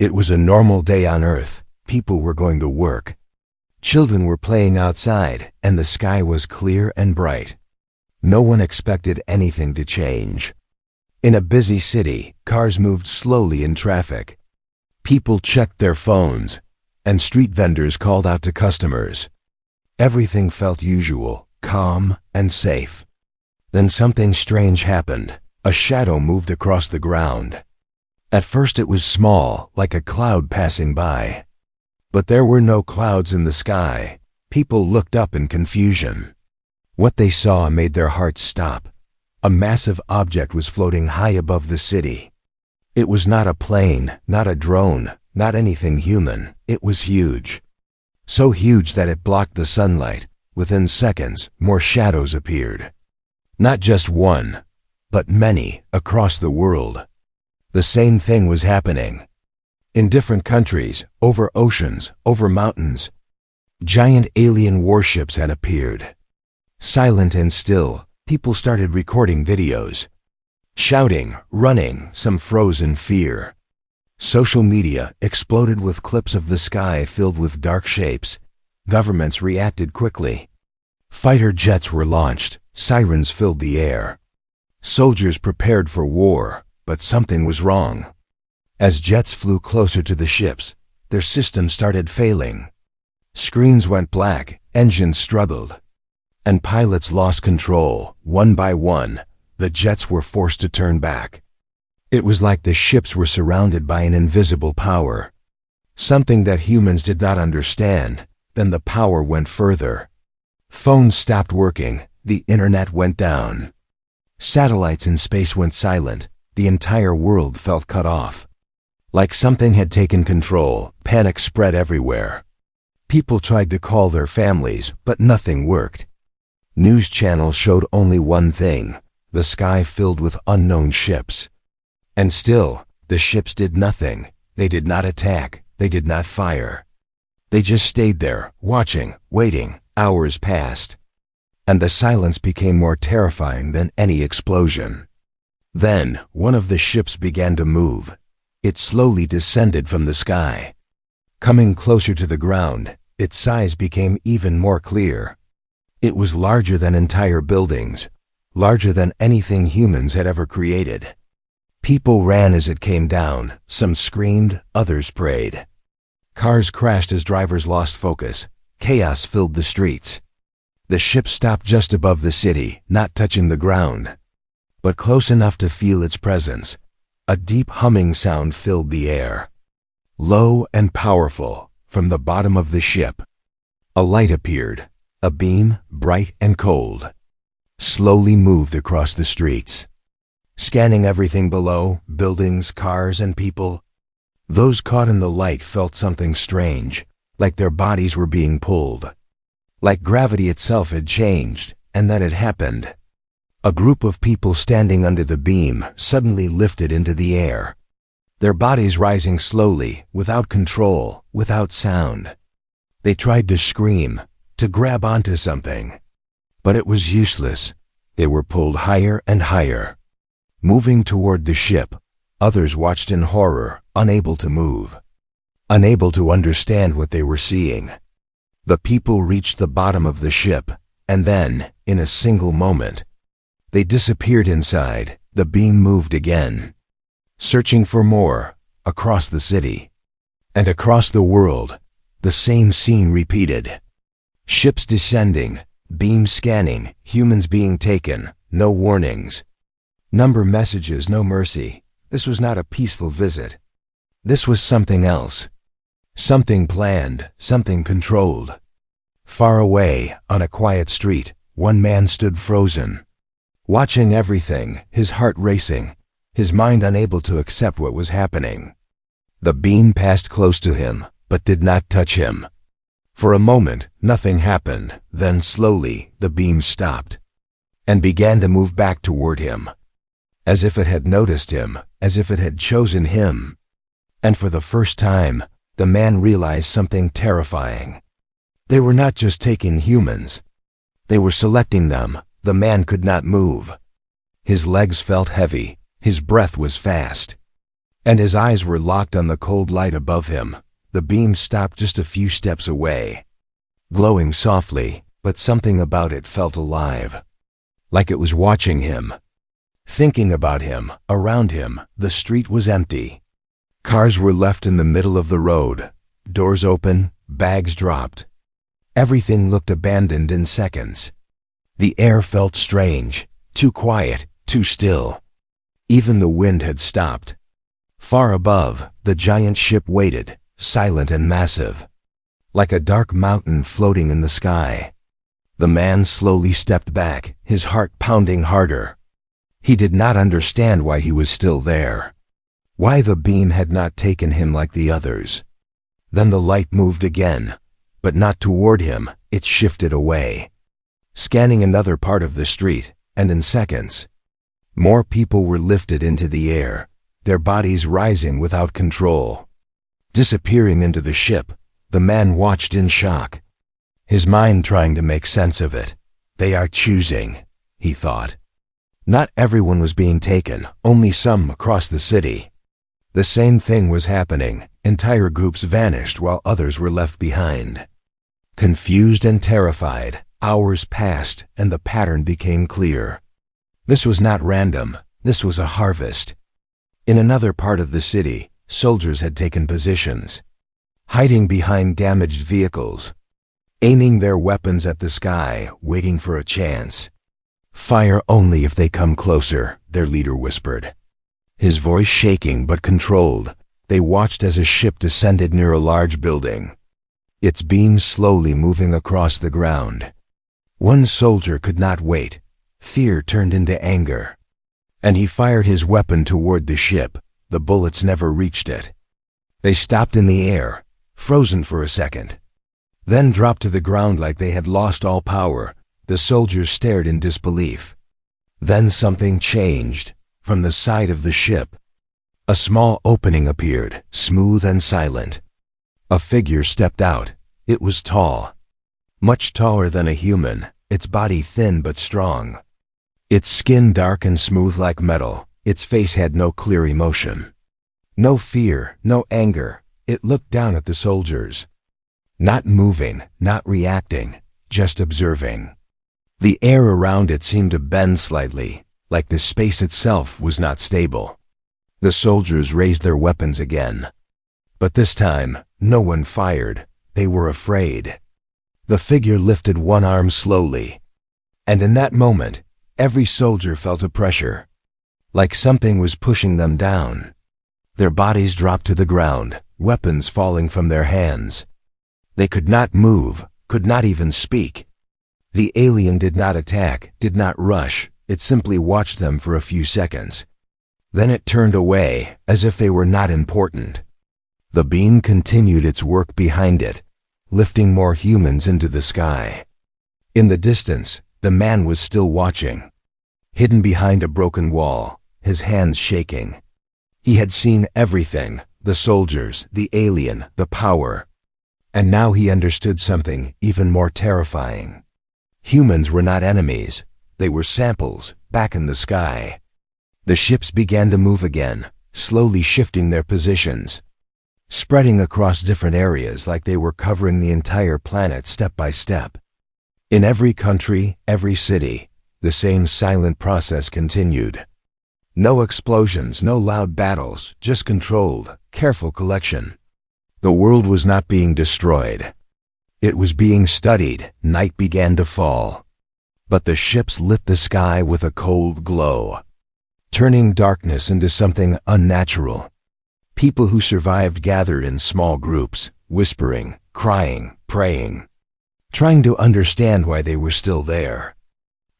It was a normal day on Earth. People were going to work. Children were playing outside, and the sky was clear and bright. No one expected anything to change. In a busy city, cars moved slowly in traffic. People checked their phones, and street vendors called out to customers. Everything felt usual, calm, and safe. Then something strange happened. A shadow moved across the ground. At first it was small, like a cloud passing by. But there were no clouds in the sky. People looked up in confusion. What they saw made their hearts stop. A massive object was floating high above the city. It was not a plane, not a drone, not anything human. It was huge. So huge that it blocked the sunlight. Within seconds, more shadows appeared. Not just one, but many, across the world. The same thing was happening. In different countries, over oceans, over mountains, giant alien warships had appeared. Silent and still, people started recording videos. Shouting, running, some froze in fear. Social media exploded with clips of the sky filled with dark shapes. Governments reacted quickly. Fighter jets were launched, sirens filled the air. Soldiers prepared for war, but something was wrong. As jets flew closer to the ships, their systems started failing. Screens went black, engines struggled, and pilots lost control. One by one, the jets were forced to turn back. It was like the ships were surrounded by an invisible power. Something that humans did not understand. Then the power went further. Phones stopped working, the internet went down. Satellites in space went silent, the entire world felt cut off. Like something had taken control, panic spread everywhere. People tried to call their families, but nothing worked. News channels showed only one thing, the sky filled with unknown ships. And still, the ships did nothing. They did not attack, they did not fire. They just stayed there, watching, waiting. Hours passed, and the silence became more terrifying than any explosion. Then, one of the ships began to move. It slowly descended from the sky. Coming closer to the ground, its size became even more clear. It was larger than entire buildings, larger than anything humans had ever created. People ran as it came down. Some screamed, others prayed. Cars crashed as drivers lost focus. Chaos filled the streets. The ship stopped just above the city, not touching the ground, but close enough to feel its presence. A deep humming sound filled the air. Low and powerful, from the bottom of the ship, a light appeared. A beam, bright and cold, slowly moved across the streets, scanning everything below, buildings, cars, and people. Those caught in the light felt something strange, like their bodies were being pulled. Like gravity itself had changed, and then it happened. A group of people standing under the beam suddenly lifted into the air, their bodies rising slowly, without control, without sound. They tried to scream, to grab onto something, but it was useless. They were pulled higher and higher. Moving toward the ship, others watched in horror, unable to move, unable to understand what they were seeing. The people reached the bottom of the ship, and then, in a single moment, they disappeared inside. The beam moved again, searching for more, across the city, and across the world. The same scene repeated. Ships descending, beams scanning, humans being taken, no warnings. Number messages, no mercy. This was not a peaceful visit. This was something else. Something planned, something controlled. Far away, on a quiet street, one man stood frozen, watching everything, his heart racing, his mind unable to accept what was happening. The beam passed close to him, but did not touch him. For a moment, nothing happened. Then slowly, the beam stopped and began to move back toward him, as if it had noticed him, as if it had chosen him. And for the first time, the man realized something terrifying. They were not just taking humans. They were selecting them. The man could not move. His legs felt heavy. His breath was fast. and his eyes were locked on the cold light above him. The beam stopped just a few steps away, glowing softly, but something about it felt alive, like it was watching him, thinking about him. Around him, the street was empty. Cars were left in the middle of the road, doors open, bags dropped. Everything looked abandoned in seconds. The air felt strange, too quiet, too still. Even the wind had stopped. Far above, the giant ship waited, silent and massive, like a dark mountain floating in the sky. The man slowly stepped back, his heart pounding harder. He did not understand why he was still there, why the beam had not taken him like the others. Then the light moved again, but not toward him. It shifted away, scanning another part of the street, and in seconds, more people were lifted into the air, their bodies rising without control, disappearing into the ship. The man watched in shock, his mind trying to make sense of it. They are choosing, he thought. Not everyone was being taken, only some across the city. The same thing was happening. Entire groups vanished while others were left behind. Confused and terrified, hours passed and the pattern became clear. This was not random, this was a harvest. In another part of the city, soldiers had taken positions, hiding behind damaged vehicles, aiming their weapons at the sky, waiting for a chance. "Fire only if they come closer," their leader whispered, his voice shaking but controlled. They watched as a ship descended near a large building, its beams slowly moving across the ground. One soldier could not wait. Fear turned into anger, and he fired his weapon toward the ship. The bullets never reached it. They stopped in the air, frozen for a second, then dropped to the ground like they had lost all power. The soldiers stared in disbelief. Then something changed. From the side of the ship, a small opening appeared, smooth and silent. A figure stepped out. It was tall, much taller than a human, its body thin but strong, its skin dark and smooth like metal. Its face had no clear emotion, no fear, no anger. It looked down at the soldiers, not moving, not reacting, just observing. The air around it seemed to bend slightly, like the space itself was not stable. The soldiers raised their weapons again. But this time, no one fired. They were afraid. The figure lifted one arm slowly, and in that moment, every soldier felt a pressure, like something was pushing them down. Their bodies dropped to the ground, weapons falling from their hands. They could not move, could not even speak. The alien did not attack, did not rush. It simply watched them for a few seconds. Then it turned away, as if they were not important. The beam continued its work behind it, lifting more humans into the sky. In the distance, the man was still watching, hidden behind a broken wall, his hands shaking. He had seen everything, the soldiers, the alien, the power. And now he understood something even more terrifying. Humans were not enemies. They were samples, back in the sky. The ships began to move again, slowly shifting their positions, spreading across different areas like they were covering the entire planet step by step. In every country, every city, the same silent process continued. No explosions, no loud battles, just controlled, careful collection. The world was not being destroyed. It was being studied. Night began to fall, but the ships lit the sky with a cold glow, turning darkness into something unnatural. People who survived gathered in small groups, whispering, crying, praying, trying to understand why they were still there.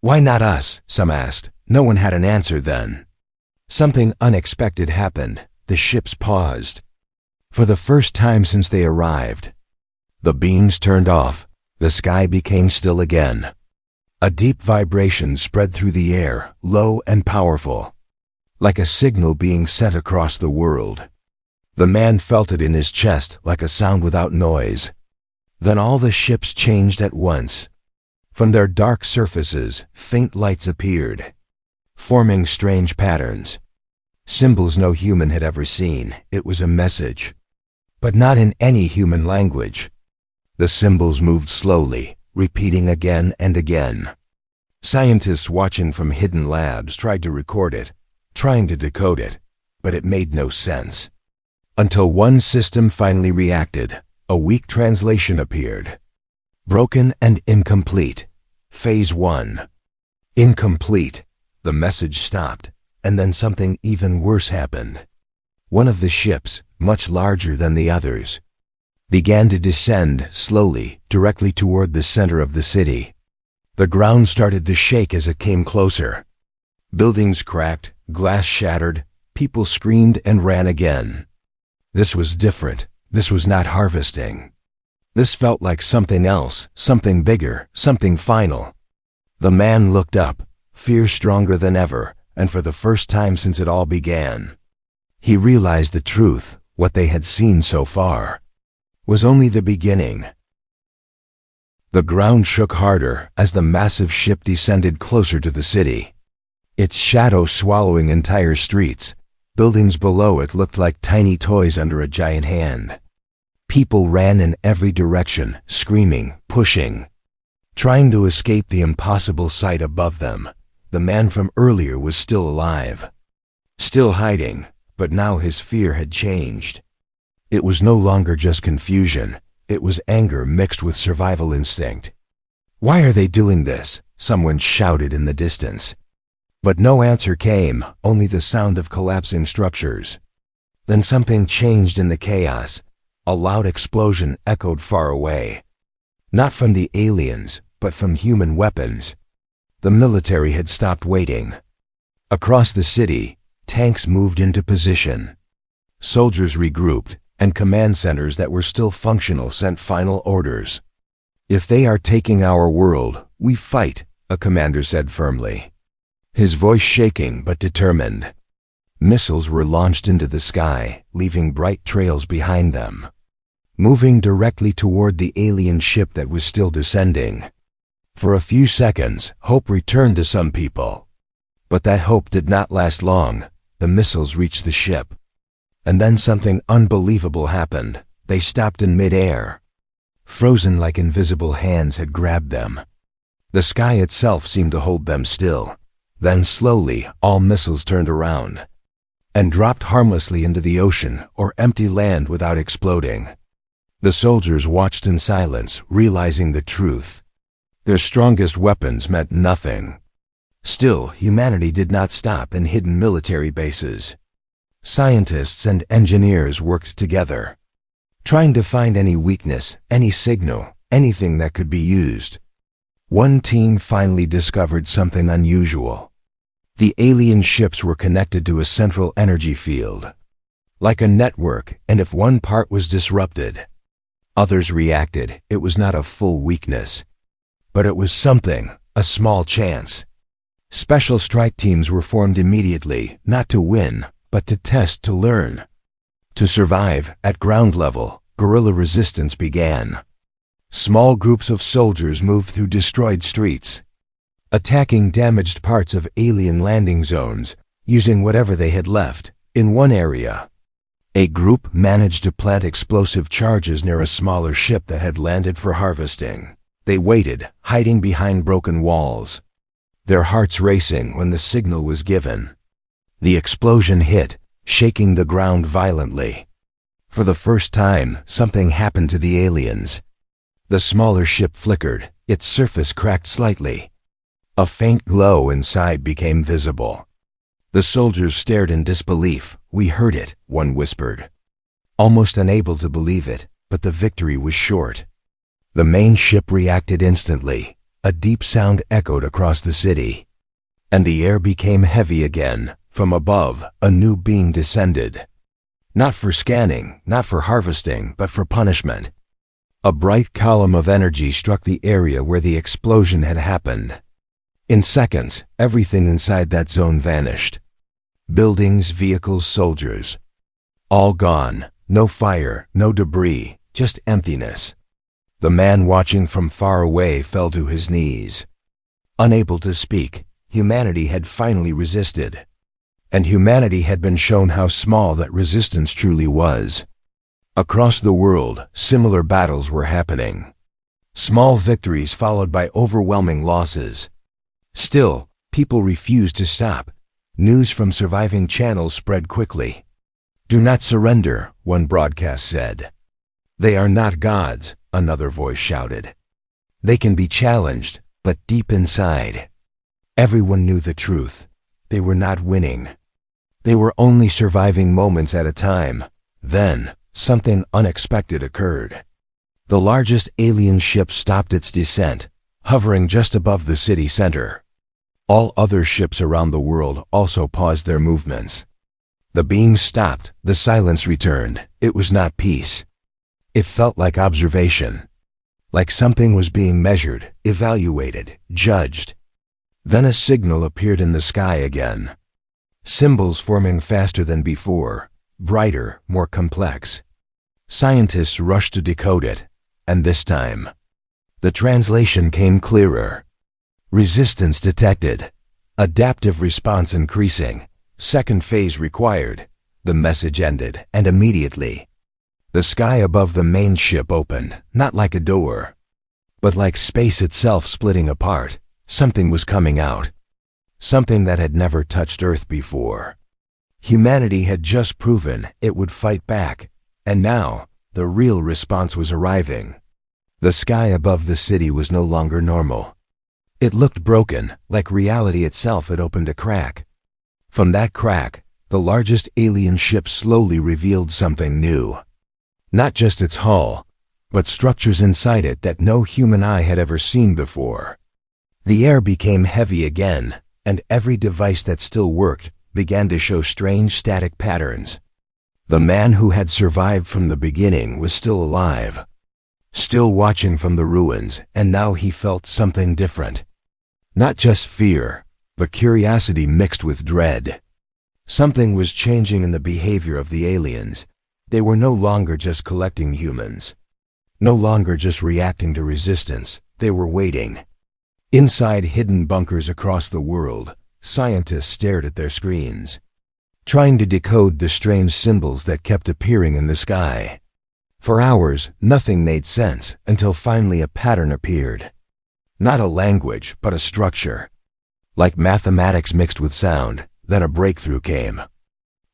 "Why not us?" some asked. No one had an answer then. Something unexpected happened. The ships paused. For the first time since they arrived, the beams turned off. The sky became still again. A deep vibration spread through the air, low and powerful, like a signal being sent across the world. The man felt it in his chest, like a sound without noise. Then all the ships changed at once. From their dark surfaces, faint lights appeared, forming strange patterns. Symbols no human had ever seen. It was a message, but not in any human language. The symbols moved slowly, repeating again and again. Scientists watching from hidden labs tried to record it, trying to decode it, but it made no sense. Until one system finally reacted, a weak translation appeared. Broken and incomplete. Phase 1. Incomplete. The message stopped, and then something even worse happened. One of the ships, much larger than the others, began to descend slowly, directly toward the center of the city. The ground started to shake as it came closer. Buildings cracked, glass shattered, people screamed and ran again. This was different. This was not harvesting. This felt like something else, something bigger, something final. The man looked up, fear stronger than ever, and for the first time since it all began, he realized the truth. What they had seen so far was only the beginning. The ground shook harder as the massive ship descended closer to the city, its shadow swallowing entire streets. Buildings below it looked like tiny toys under a giant hand. People ran in every direction, screaming, pushing, trying to escape the impossible sight above them. The man from earlier was still alive, still hiding, but now his fear had changed. It was no longer just confusion. It was anger mixed with survival instinct. "Why are they doing this?" someone shouted in the distance. But no answer came, only the sound of collapsing structures. Then something changed in the chaos. A loud explosion echoed far away. Not from the aliens, but from human weapons. The military had stopped waiting. Across the city, tanks moved into position. Soldiers regrouped, and command centers that were still functional sent final orders. "If they are taking our world, we fight," a commander said firmly, his voice shaking but determined. Missiles were launched into the sky, leaving bright trails behind them, moving directly toward the alien ship that was still descending. For a few seconds, hope returned to some people. But that hope did not last long. The missiles reached the ship. And then something unbelievable happened. They stopped in mid-air, frozen like invisible hands had grabbed them. The sky itself seemed to hold them still. Then slowly, all missiles turned around and dropped harmlessly into the ocean or empty land without exploding. The soldiers watched in silence, realizing the truth. Their strongest weapons meant nothing. Still, humanity did not stop in hidden military bases. Scientists and engineers worked together, trying to find any weakness, any signal, anything that could be used. One team finally discovered something unusual. The alien ships were connected to a central energy field, like a network, and if one part was disrupted, others reacted. It was not a full weakness, but it was something, a small chance. Special strike teams were formed immediately, not to win, but to test, to learn, to survive. At ground level, guerrilla resistance began. Small groups of soldiers moved through destroyed streets, attacking damaged parts of alien landing zones, using whatever they had left. In one area, a group managed to plant explosive charges near a smaller ship that had landed for harvesting. They waited, hiding behind broken walls, their hearts racing when the signal was given. The explosion hit, shaking the ground violently. For the first time, something happened to the aliens. The smaller ship flickered, its surface cracked slightly. A faint glow inside became visible. The soldiers stared in disbelief. "We heard it," one whispered, almost unable to believe it, but the victory was short. The main ship reacted instantly. A deep sound echoed across the city, and the air became heavy again. From above, a new being descended. Not for scanning, not for harvesting, but for punishment. A bright column of energy struck the area where the explosion had happened. In seconds, everything inside that zone vanished. Buildings, vehicles, soldiers. All gone. No fire, no debris, just emptiness. The man watching from far away fell to his knees. Unable to speak, humanity had finally resisted. and humanity had been shown how small that resistance truly was. Across the world, similar battles were happening. Small victories followed by overwhelming losses. Still, people refused to stop. News from surviving channels spread quickly. "Do not surrender," one broadcast said. "They are not gods," another voice shouted. "They can be challenged, but deep inside." Everyone knew the truth. They were not winning. They were only surviving moments at a time. Then, something unexpected occurred. The largest alien ship stopped its descent, hovering just above the city center. All other ships around the world also paused their movements. The being stopped, the silence returned. It was not peace. It felt like observation. Like something was being measured, evaluated, judged. Then a signal appeared in the sky again. Symbols forming faster than before, brighter, more complex. Scientists rushed to decode it, and this time, the translation came clearer. Resistance detected. Adaptive response increasing. Second phase required. The message ended, and immediately, the sky above the main ship opened, not like a door, but like space itself splitting apart. Something was coming out. Something that had never touched Earth before. Humanity had just proven it would fight back, and now, the real response was arriving. The sky above the city was no longer normal. It looked broken, like reality itself had opened a crack. From that crack, the largest alien ship slowly revealed something new. Not just its hull, but structures inside it that no human eye had ever seen before. The air became heavy again, and every device that still worked began to show strange static patterns. The man who had survived from the beginning was still alive, still watching from the ruins, and now he felt something different. Not just fear, but curiosity mixed with dread. Something was changing in the behavior of the aliens. They were no longer just collecting humans, no longer just reacting to resistance. They were waiting. Inside hidden bunkers across the world, scientists stared at their screens, trying to decode the strange symbols that kept appearing in the sky. For hours, nothing made sense until finally a pattern appeared. Not a language, but a structure. Like mathematics mixed with sound, then a breakthrough came.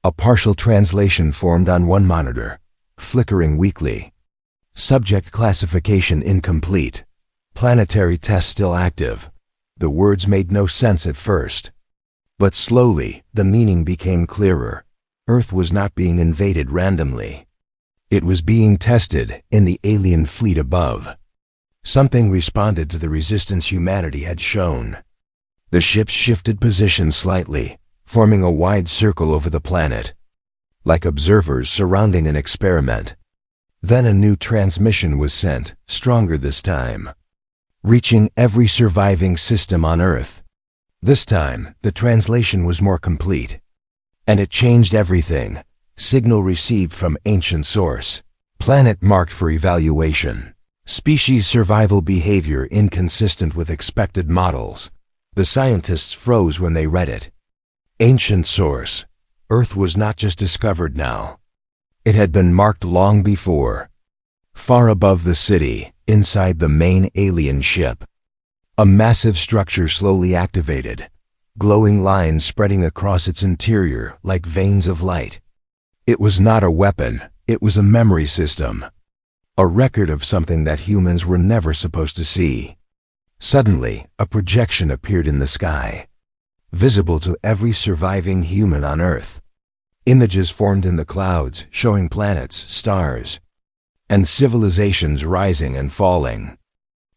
A partial translation formed on one monitor, flickering weakly. Subject classification incomplete. Planetary test still active. The words made no sense at first. But slowly, the meaning became clearer. Earth was not being invaded randomly. It was being tested in the alien fleet above. Something responded to the resistance humanity had shown. The ships shifted position slightly, forming a wide circle over the planet, like observers surrounding an experiment. Then a new transmission was sent, stronger this time, reaching every surviving system on Earth. This time, the translation was more complete. And it changed everything. Signal received from ancient source. Planet marked for evaluation. Species survival behavior inconsistent with expected models. The scientists froze when they read it. Ancient source. Earth was not just discovered now. It had been marked long before. Far above the city, inside the main alien ship, a massive structure slowly activated, glowing lines spreading across its interior like veins of light. It was not a weapon, it was a memory system, a record of something that humans were never supposed to see. Suddenly, a projection appeared in the sky, visible to every surviving human on Earth. Images formed in the clouds, showing planets, stars, and civilizations rising and falling.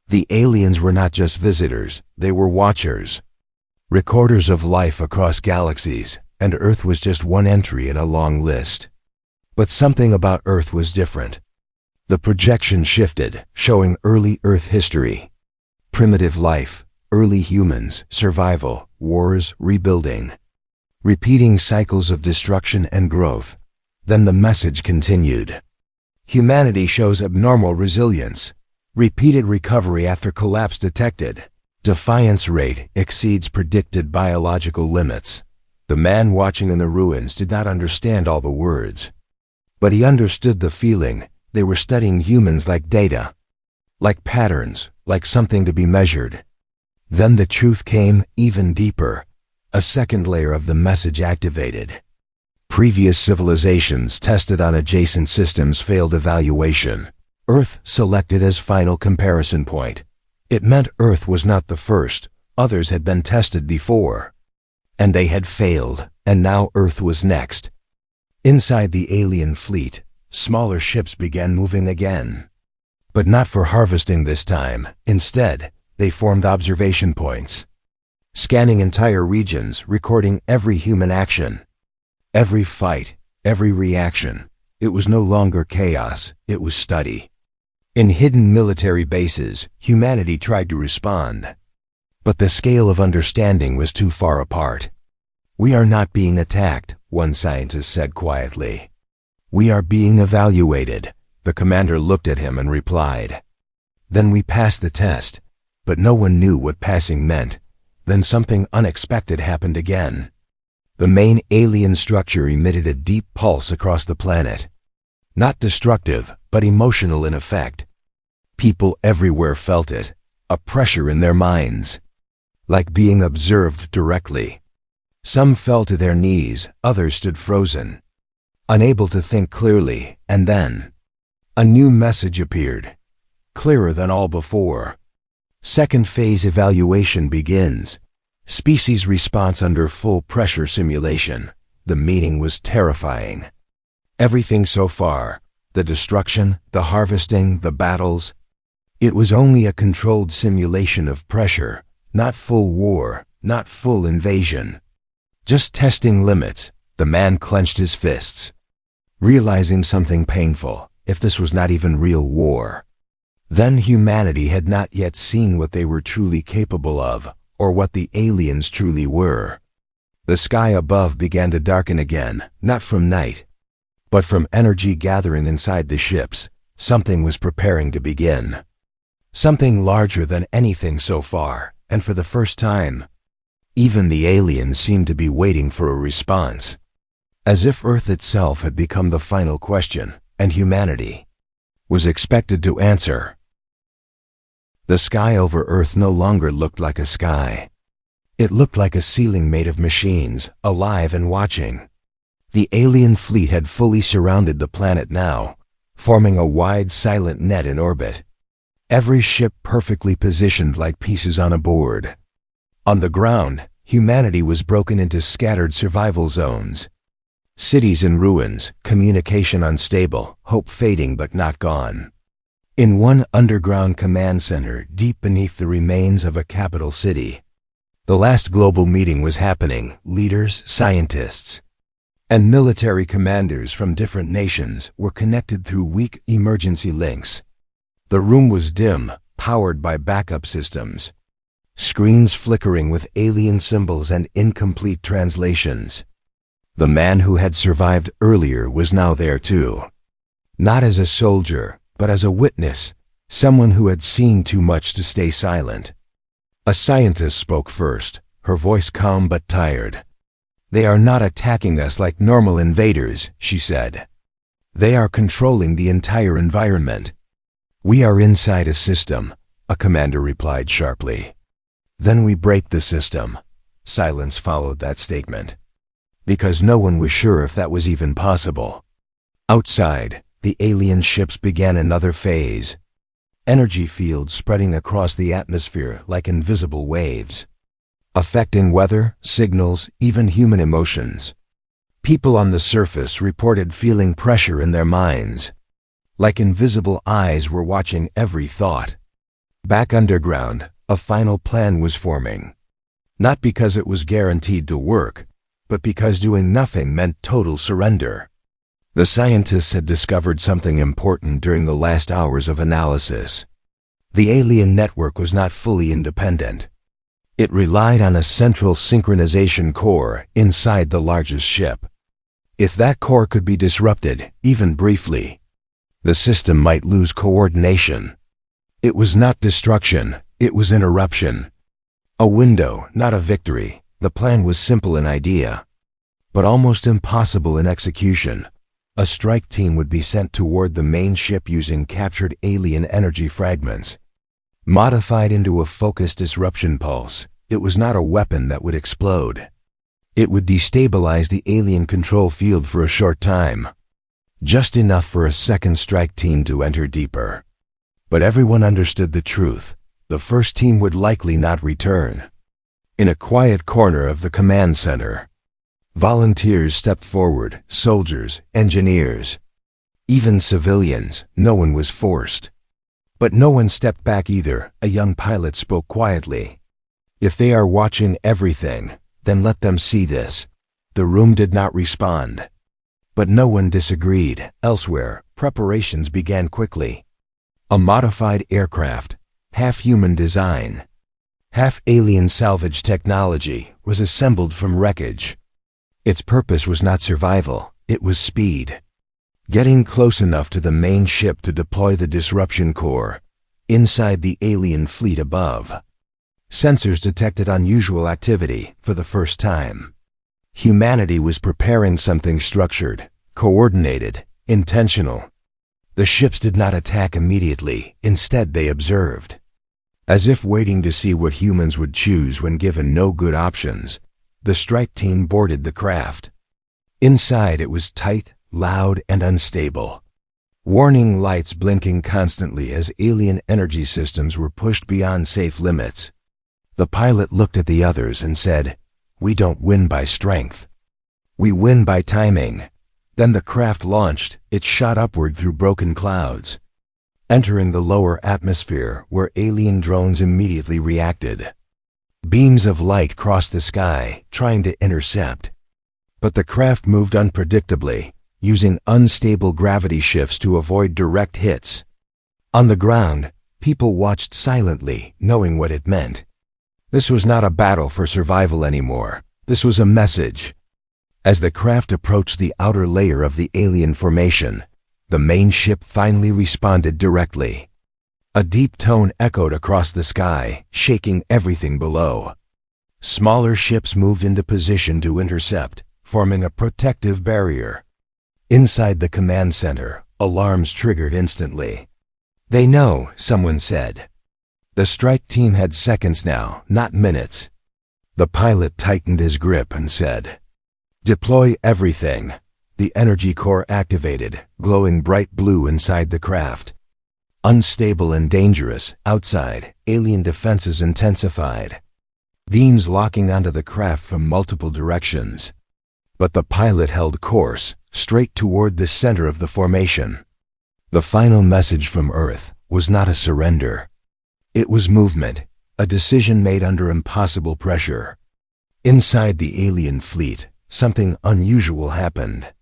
The aliens were not just visitors, they were watchers, recorders of life across galaxies, and Earth was just one entry in a long list. But something about Earth was different. The projection shifted, showing early Earth history. Primitive life, early humans, survival, wars, rebuilding, repeating cycles of destruction and growth. Then the message continued. Humanity shows abnormal resilience. Repeated recovery after collapse detected. Defiance rate exceeds predicted biological limits. The man watching in the ruins did not understand all the words, but he understood the feeling. They were studying humans like data, like patterns, like something to be measured. Then the truth came even deeper. A second layer of the message activated. Previous civilizations tested on adjacent systems failed evaluation. Earth selected as final comparison point. It meant Earth was not the first. Others had been tested before, and they had failed, and now Earth was next. Inside the alien fleet, smaller ships began moving again. But not for harvesting this time. Instead, they formed observation points, scanning entire regions, recording every human action, every fight, every reaction. It was no longer chaos, it was study. In hidden military bases, humanity tried to respond, but the scale of understanding was too far apart. "We are not being attacked," one scientist said quietly. "We are being evaluated." The commander looked at him and replied, "Then we passed the test." But no one knew what passing meant. Then something unexpected happened again. The main alien structure emitted a deep pulse across the planet. Not destructive, but emotional in effect. People everywhere felt it, a pressure in their minds, like being observed directly. Some fell to their knees, others stood frozen, unable to think clearly, and then a new message appeared, clearer than all before. Second phase evaluation begins. Species response under full pressure simulation. The meeting was terrifying. Everything so far, the destruction, the harvesting, the battles, it was only a controlled simulation of pressure, not full war, not full invasion. Just testing limits. The man clenched his fists, realizing something painful. If this was not even real war, then humanity had not yet seen what they were truly capable of, or what the aliens truly were. The sky above began to darken again, not from night, but from energy gathering inside the ships. Something was preparing to begin. Something larger than anything so far, and for the first time, even the aliens seemed to be waiting for a response. As if Earth itself had become the final question, and humanity was expected to answer. The sky over Earth no longer looked like a sky. It looked like a ceiling made of machines, alive and watching. The alien fleet had fully surrounded the planet now, forming a wide, silent net in orbit. Every ship perfectly positioned like pieces on a board. On the ground, humanity was broken into scattered survival zones. Cities in ruins, communication unstable, hope fading but not gone. In one underground command center, deep beneath the remains of a capital city, the last global meeting was happening. Leaders, scientists, and military commanders from different nations were connected through weak emergency links. The room was dim, powered by backup systems, screens flickering with alien symbols and incomplete translations. The man who had survived earlier was now there too. Not as a soldier, but as a witness, someone who had seen too much to stay silent. A scientist spoke first, her voice calm but tired. "They are not attacking us like normal invaders," she said. "They are controlling the entire environment." "We are inside a system," a commander replied sharply. "Then we break the system." Silence followed that statement, because no one was sure if that was even possible. Outside, the alien ships began another phase. Energy fields spreading across the atmosphere like invisible waves, affecting weather, signals, even human emotions. People on the surface reported feeling pressure in their minds, like invisible eyes were watching every thought. Back underground, a final plan was forming. Not because it was guaranteed to work, but because doing nothing meant total surrender. The scientists had discovered something important during the last hours of analysis. The alien network was not fully independent. It relied on a central synchronization core inside the largest ship. If that core could be disrupted, even briefly, the system might lose coordination. It was not destruction, it was interruption. A window, not a victory. The plan was simple in idea, but almost impossible in execution. A strike team would be sent toward the main ship using captured alien energy fragments. Modified into a focused disruption pulse, it was not a weapon that would explode. It would destabilize the alien control field for a short time, just enough for a second strike team to enter deeper. But everyone understood the truth. The first team would likely not return. In a quiet corner of the command center, volunteers stepped forward, soldiers, engineers, even civilians. No one was forced. But no one stepped back either. A young pilot spoke quietly. "If they are watching everything, then let them see this." The room did not respond. But no one disagreed. Elsewhere, preparations began quickly. A modified aircraft, half human design, half alien salvage technology, was assembled from wreckage. Its purpose was not survival, it was speed. Getting close enough to the main ship to deploy the disruption core, inside the alien fleet above. Sensors detected unusual activity for the first time. Humanity was preparing something structured, coordinated, intentional. The ships did not attack immediately, instead they observed. As if waiting to see what humans would choose when given no good options, the strike team boarded the craft. Inside it was tight, loud, and unstable. Warning lights blinking constantly as alien energy systems were pushed beyond safe limits. The pilot looked at the others and said, "We don't win by strength. We win by timing." Then the craft launched. It shot upward through broken clouds, entering the lower atmosphere where alien drones immediately reacted. Beams of light crossed the sky, trying to intercept. But the craft moved unpredictably, using unstable gravity shifts to avoid direct hits. On the ground, people watched silently, knowing what it meant. This was not a battle for survival anymore. This was a message. As the craft approached the outer layer of the alien formation, the main ship finally responded directly. A deep tone echoed across the sky, shaking everything below. Smaller ships moved into position to intercept, forming a protective barrier. Inside the command center, alarms triggered instantly. "They know," someone said. The strike team had seconds now, not minutes. The pilot tightened his grip and said, "Deploy everything." The energy core activated, glowing bright blue inside the craft. Unstable and dangerous, outside, alien defenses intensified. Beams locking onto the craft from multiple directions. But the pilot held course, straight toward the center of the formation. The final message from Earth was not a surrender. It was movement, a decision made under impossible pressure. Inside the alien fleet, something unusual happened.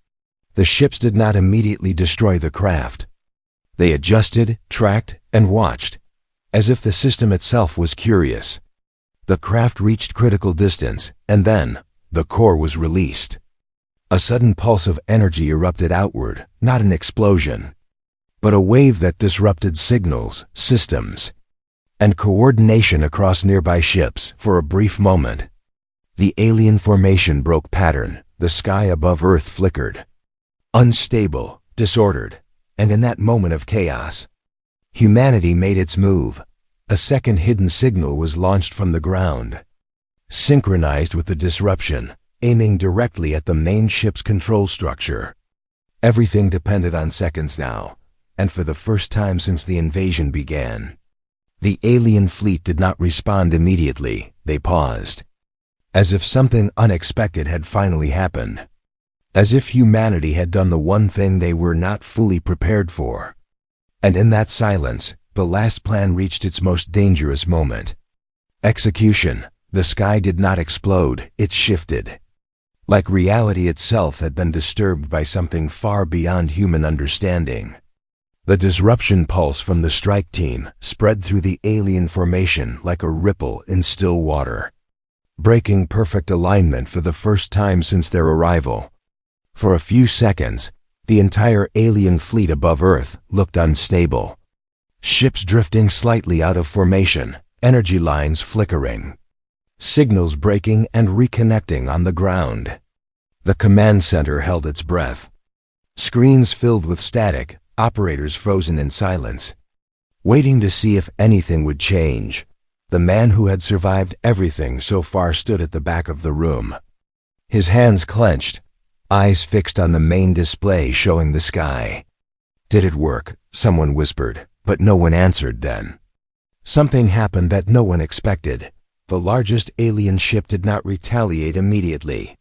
The ships did not immediately destroy the craft. They adjusted, tracked, and watched, as if the system itself was curious. The craft reached critical distance, and then, the core was released. A sudden pulse of energy erupted outward, not an explosion, but a wave that disrupted signals, systems, and coordination across nearby ships. For a brief moment, the alien formation broke pattern. The sky above Earth flickered. Unstable, disordered, and in that moment of chaos, humanity made its move. A second hidden signal was launched from the ground, synchronized with the disruption, aiming directly at the main ship's control structure. Everything depended on seconds now, and for the first time since the invasion began. The alien fleet did not respond immediately. They paused, as if something unexpected had finally happened. As if humanity had done the one thing they were not fully prepared for. And in that silence, the last plan reached its most dangerous moment. Execution. The sky did not explode, it shifted. Like reality itself had been disturbed by something far beyond human understanding. The disruption pulse from the strike team spread through the alien formation like a ripple in still water, breaking perfect alignment for the first time since their arrival. For a few seconds, the entire alien fleet above Earth looked unstable. Ships drifting slightly out of formation, energy lines flickering, signals breaking and reconnecting on the ground. The command center held its breath. Screens filled with static, operators frozen in silence, waiting to see if anything would change. The man who had survived everything so far stood at the back of the room. His hands clenched, eyes fixed on the main display showing the sky. "Did it work?" someone whispered, but no one answered then. Something happened that no one expected. The largest alien ship did not retaliate immediately.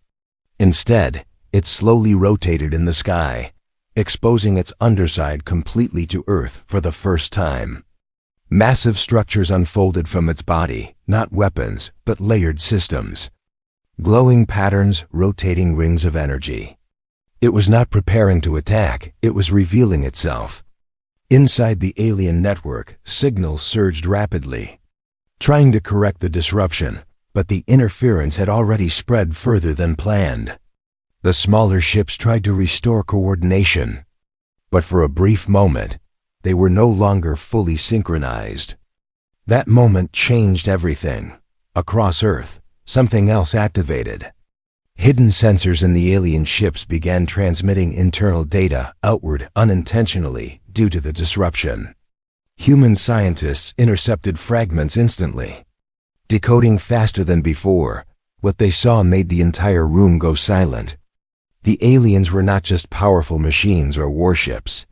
Instead, it slowly rotated in the sky, exposing its underside completely to Earth for the first time. Massive structures unfolded from its body, not weapons, but layered systems. Glowing patterns, rotating rings of energy. It was not preparing to attack, it was revealing itself. Inside the alien network, signals surged rapidly, trying to correct the disruption, but the interference had already spread further than planned. The smaller ships tried to restore coordination, but for a brief moment, they were no longer fully synchronized. That moment changed everything. Across Earth, something else activated. Hidden sensors in the alien ships began transmitting internal data outward unintentionally due to the disruption. Human scientists intercepted fragments instantly, decoding faster than before. What they saw made the entire room go silent. The aliens were not just powerful machines or warships.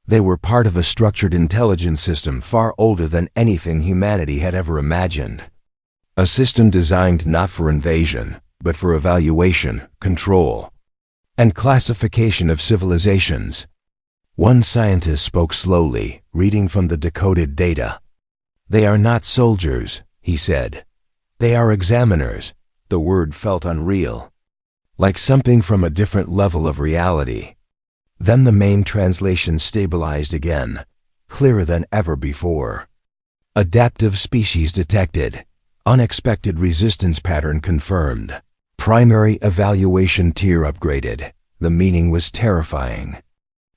They were part of a structured intelligence system far older than anything humanity had ever imagined. A system designed not for invasion, but for evaluation, control, and classification of civilizations. One scientist spoke slowly, reading from the decoded data. "They are not soldiers," he said. "They are examiners." The word felt unreal, like something from a different level of reality. Then the main translation stabilized again, clearer than ever before. "Adaptive species detected. Unexpected resistance pattern confirmed. Primary evaluation tier upgraded." The meaning was terrifying.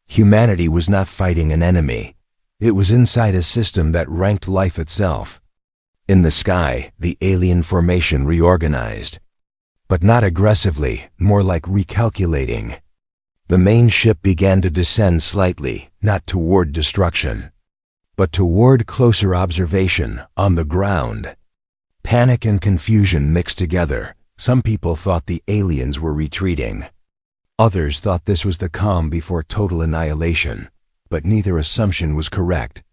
Humanity was not fighting an enemy. It was inside a system that ranked life itself. In the sky, the alien formation reorganized. But not aggressively, more like recalculating. The main ship began to descend slightly, not toward destruction, but toward closer observation on the ground. Panic and confusion mixed together. Some people thought the aliens were retreating. Others thought this was the calm before total annihilation, but neither assumption was correct.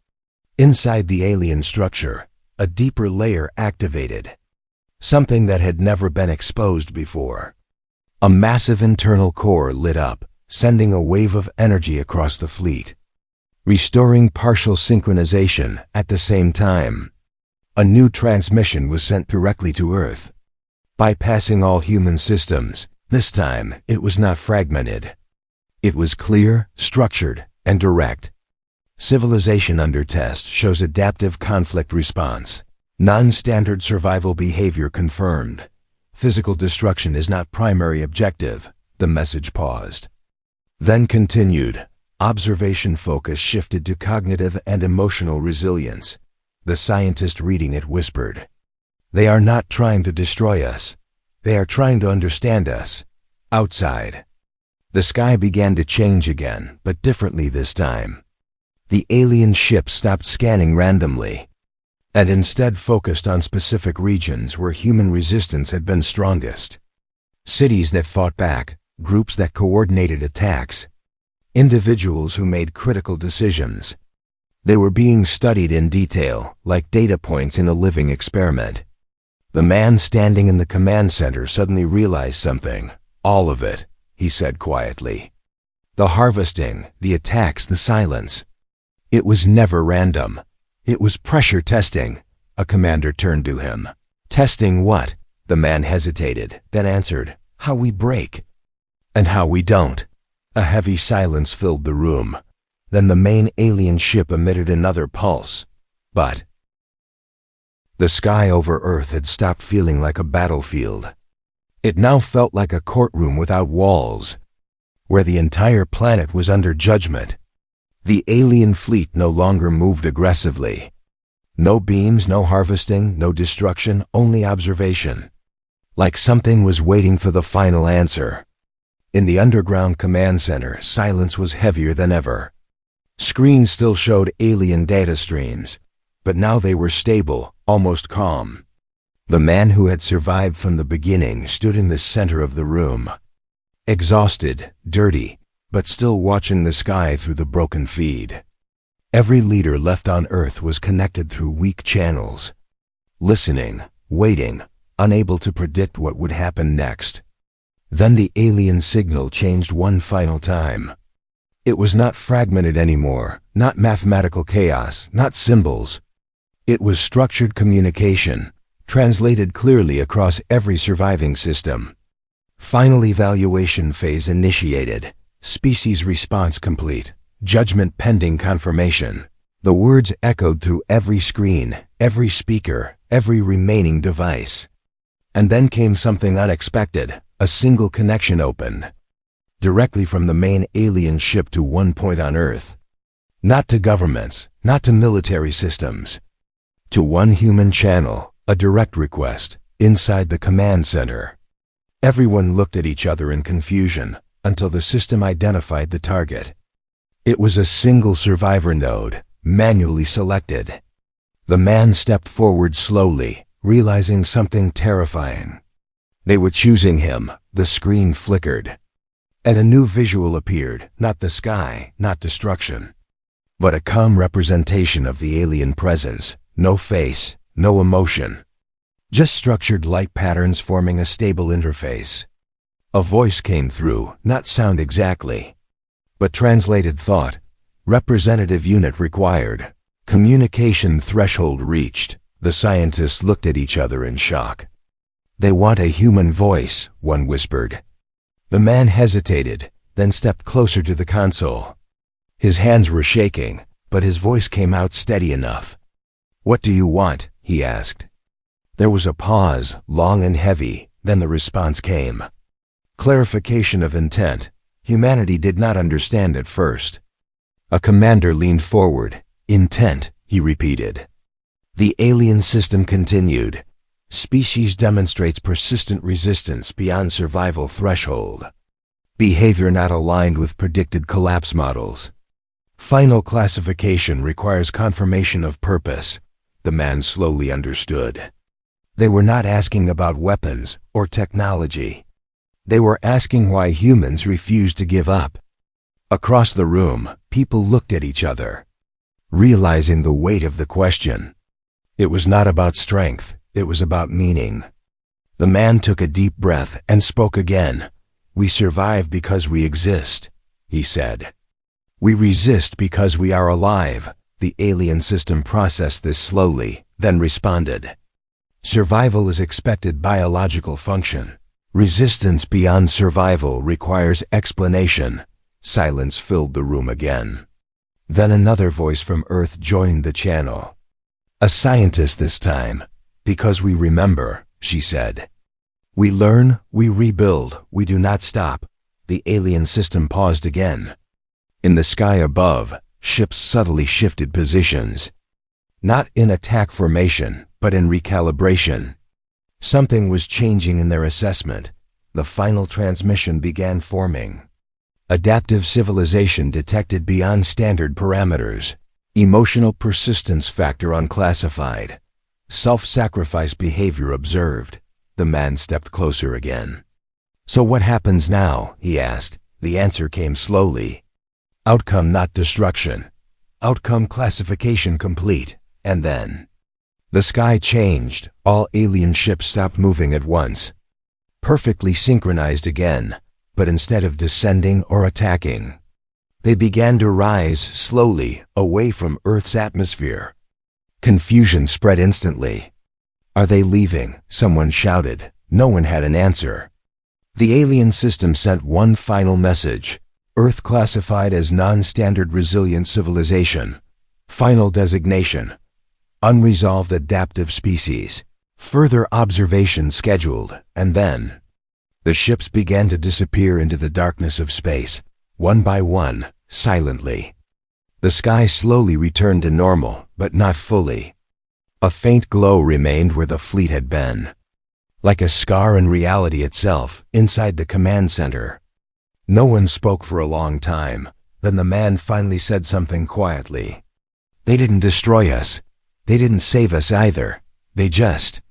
Inside the alien structure, a deeper layer activated, something that had never been exposed before. A massive internal core lit up, sending a wave of energy across the fleet, restoring partial synchronization at the same time. A new transmission was sent directly to Earth, bypassing all human systems. This time, it was not fragmented. It was clear, structured, and direct. Civilization under test shows adaptive conflict response. Non-standard survival behavior confirmed. Physical destruction is not primary objective. The message paused, then continued. Observation focus shifted to cognitive and emotional resilience. The scientist reading it whispered, "They are not trying to destroy us. They are trying to understand us." Outside, the sky began to change again, but differently this time. The alien ship stopped scanning randomly, and instead focused on specific regions where human resistance had been strongest. Cities that fought back, groups that coordinated attacks, individuals who made critical decisions. They were being studied in detail, like data points in a living experiment. The man standing in the command center suddenly realized something. "All of it," he said quietly. "The harvesting, the attacks, the silence. It was never random. It was pressure testing." A commander turned to him. "Testing what?" The man hesitated, then answered, "How we break, and how we don't." A heavy silence filled the room. Then the main alien ship emitted another pulse. But the sky over Earth had stopped feeling like a battlefield. It now felt like a courtroom without walls, where the entire planet was under judgment. The alien fleet no longer moved aggressively. No beams, no harvesting, no destruction, only observation. Like something was waiting for the final answer. In the underground command center, silence was heavier than ever. Screens still showed alien data streams, but now they were stable, almost calm. The man who had survived from the beginning stood in the center of the room. Exhausted, dirty, but still watching the sky through the broken feed. Every leader left on Earth was connected through weak channels. Listening, waiting, unable to predict what would happen next. Then the alien signal changed one final time. It was not fragmented anymore, not mathematical chaos, not symbols. It was structured communication, translated clearly across every surviving system. Final evaluation phase initiated. Species response complete. Judgment pending confirmation. The words echoed through every screen, every speaker, every remaining device. And then came something unexpected. A single connection opened. Directly from the main alien ship to one point on Earth. Not to governments, not to military systems. To one human channel, a direct request, inside the command center. Everyone looked at each other in confusion, until the system identified the target. It was a single survivor node, manually selected. The man stepped forward slowly, realizing something terrifying. They were choosing him. The screen flickered. And a new visual appeared, not the sky, not destruction, but a calm representation of the alien presence. No face, no emotion. Just structured light patterns forming a stable interface. A voice came through, not sound exactly, but translated thought. Representative unit required. Communication threshold reached. The scientists looked at each other in shock. They want a human voice, one whispered. The man hesitated, then stepped closer to the console. His hands were shaking, but his voice came out steady enough. "What do you want?" he asked. There was a pause, long and heavy, then the response came. Clarification of intent. Humanity did not understand at first. A commander leaned forward. "Intent," he repeated. The alien system continued. Species demonstrates persistent resistance beyond survival threshold. Behavior not aligned with predicted collapse models. Final classification requires confirmation of purpose. The man slowly understood. They were not asking about weapons or technology. They were asking why humans refused to give up. Across the room, people looked at each other, realizing the weight of the question. It was not about strength. It was about meaning. The man took a deep breath and spoke again. "We survive because we exist," he said. "We resist because we are alive." The alien system processed this slowly, then responded. Survival is expected biological function. Resistance beyond survival requires explanation. Silence filled the room again. Then another voice from Earth joined the channel. A scientist this time. "Because we remember," she said. "We learn, we rebuild, we do not stop." The alien system paused again. In the sky above, ships subtly shifted positions. Not in attack formation, but in recalibration. Something was changing in their assessment. The final transmission began forming. Adaptive civilization detected beyond standard parameters. Emotional persistence factor unclassified. Self-sacrifice behavior observed. The man stepped closer again. "So what happens now?" he asked. The answer came slowly. Outcome not destruction. Outcome classification complete. And then the sky changed. All alien ships stopped moving at once. Perfectly synchronized again, but instead of descending or attacking, they began to rise slowly away from Earth's atmosphere. Confusion spread instantly. "Are they leaving?" someone shouted. No one had an answer. The alien system sent one final message. Earth classified as non-standard resilient civilization. Final designation. Unresolved adaptive species. Further observation scheduled, and then the ships began to disappear into the darkness of space, one by one, silently. The sky slowly returned to normal, but not fully. A faint glow remained where the fleet had been, like a scar in reality itself, inside the command center. No one spoke for a long time. Then the man finally said something quietly. They didn't destroy us. They didn't save us either. They just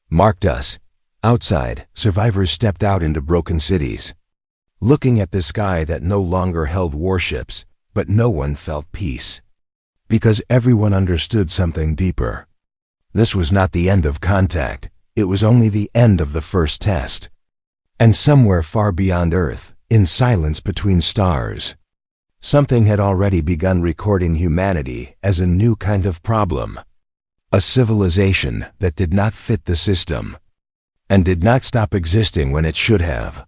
marked us. Outside, survivors stepped out into broken cities, looking at the sky that no longer held warships, but no one felt peace. Because everyone understood something deeper. This was not the end of contact. It was only the end of the first test. And somewhere far beyond Earth, in silence between stars, something had already begun recording humanity as a new kind of problem. A civilization that did not fit the system, and did not stop existing when it should have.